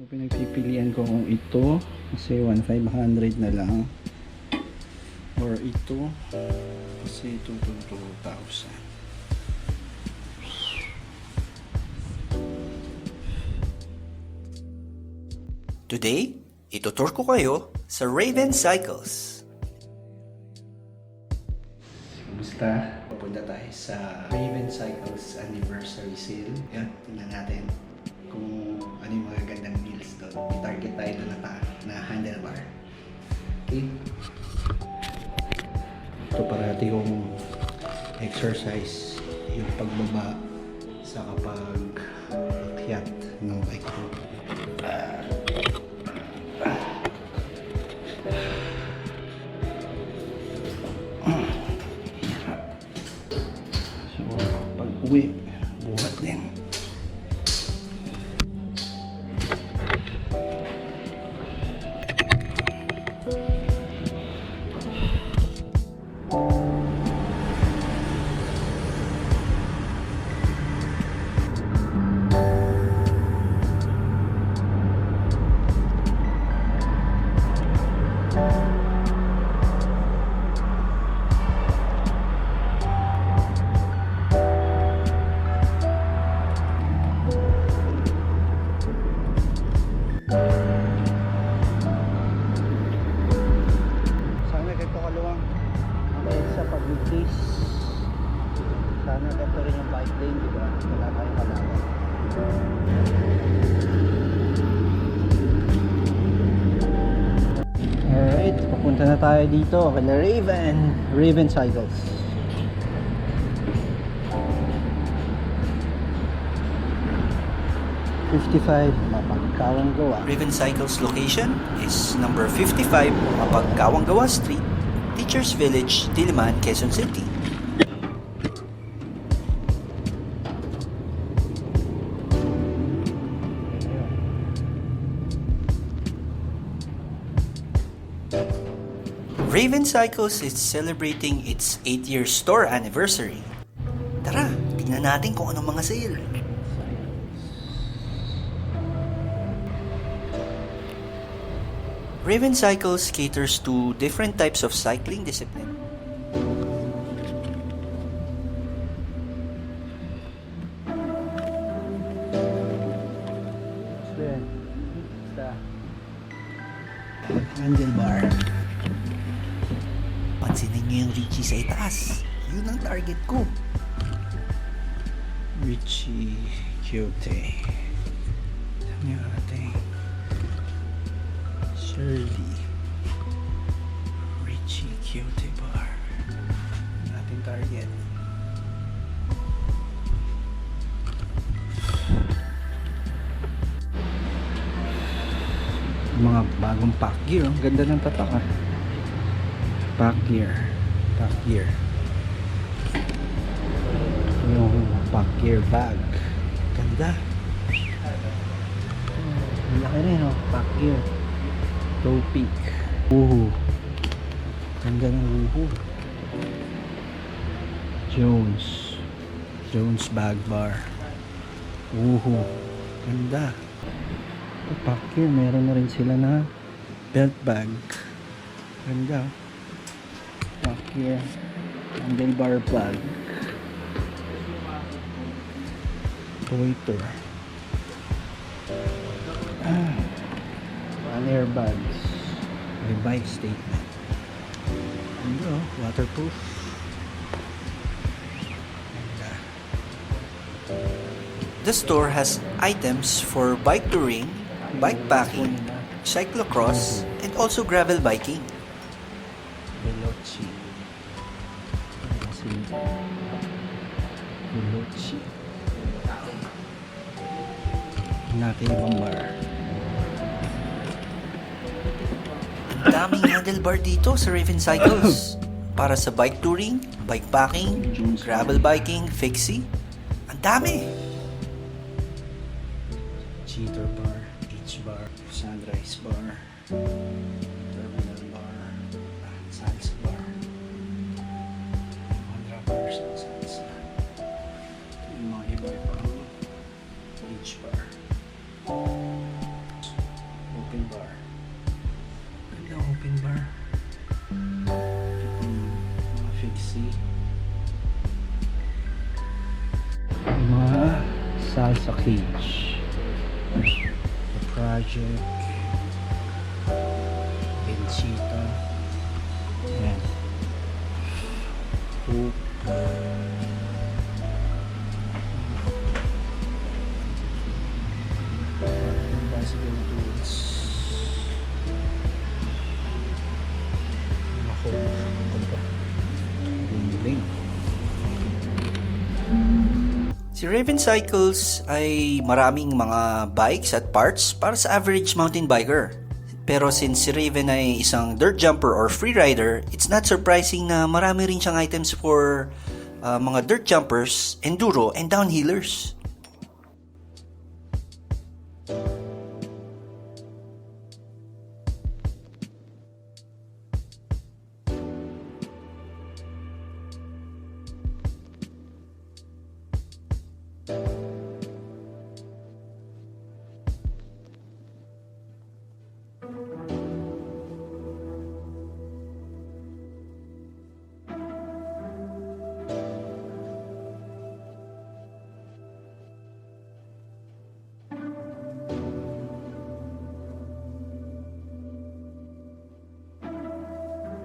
So pinagpipilian ko kung ito kasi 1,500 na lang or ito kasi ito 2,000. Today, itutur ko kayo sa Raven Cycles. Kumusta? Pupunta tayo sa Raven Cycles Anniversary Sale. Yan, tingnan natin kung ano yung mga gandang deals doon. May target tayo doon na handlebar. Okay? Ito parati yung exercise, yung pagbaba sa kapag akyat ng bike ko. So, pag uwi, buhat din. Sana ganito kaluwang dahil sa pag-weekdays. Sana ganito rin yung bike lane, di ba? Wala tayong kalaban. Alright, papunta na tayo dito kay Raven Cycles. $55 Mapagkawang Gawa. Raven Cycles location is number 55 Mapagkawang Gawa Street, Teachers Village, Diliman, Quezon City. Raven Cycles is celebrating its 8-year store anniversary. Tara, tingnan natin kung anong mga sale. Raven Cycles caters to different types of cycling discipline. Handlebar. Pansinin niyo yung Richie sa itaas. Yun ang target ko. Richie Cute. Saan yung ating Shirley Richie Cute Bar. Ang ating target. Mga bagong pack gear. Ang ganda ng tatak ah. Pack gear. Yung pack gear bag. Ganda. Ang laki rin oh. Pack gear. Toe peak. Woohoo. Ganda ng woohoo. Jones bag bar. Woohoo. Ganda. Ito pack gear. Meron na rin sila na belt bag. Ganda. Pack gear. Handlebar plug. Waiter. Airbags. May bike statement. Ano, waterproof. The store has items for bike touring, bikepacking, cyclocross, and also gravel biking. Veloci. Natin ibang bar. Ang daming handlebar dito sa Raven Cycles. Para sa bike touring, bikepacking, gravel biking, fixie. Ang dami! Cheater bar, beach bar, sunrise bar, terminal bar, salsa bar, Honda bars and salsa. Yung mga iba pang beach bar. sa cage. The project. Bensita. Ayan. Hoop. Bicycle tools. Ako. Ring. Si Raven Cycles ay maraming mga bikes at parts para sa average mountain biker. Pero since si Raven ay isang dirt jumper or freerider, it's not surprising na marami rin siyang items for mga dirt jumpers, enduro, and downhillers.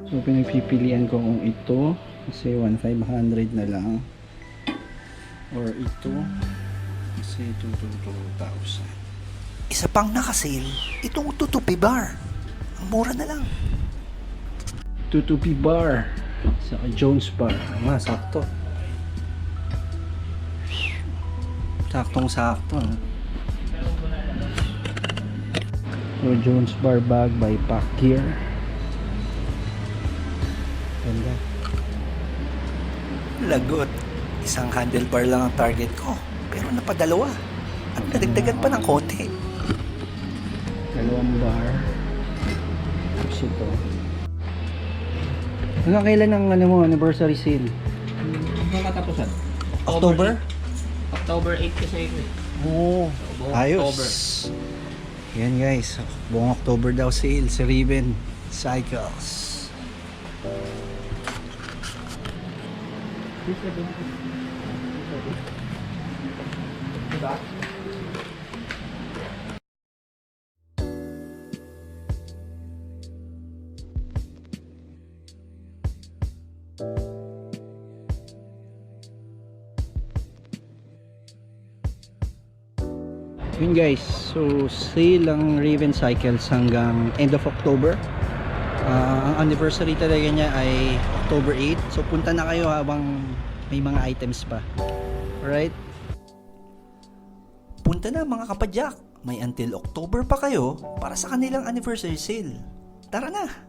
So pinagpipilian ko kung ito kasi 1,500 na lang or ito kasi 2,000. Isa pang nakasale, itong tutupi bar. Ang mura na lang. Tutupi bar sa Jones bar. Sakto. Saktong sakto. So Jones bar bag by Pack Gear. Ganda. Lagot. Isang handlebar lang ang target ko, pero napadalawa. At nadagdagan pa ng konti. Dalawang bar. Tapos ito. Hanggang kailan ang anniversary sale? Ang katapusan? October? October 8 kasi ito eh. Oo. buong Ayos. October. Yan guys. Buong October daw sale si Raven Cycles. Diba? Yun guys, so sale ang Raven Cycles hanggang end of October. Ang anniversary talaga niya ay October 8. So punta na kayo habang may mga items pa. Alright? Punta na mga kapadyak. May until October pa kayo para sa kanilang anniversary sale. Tara na!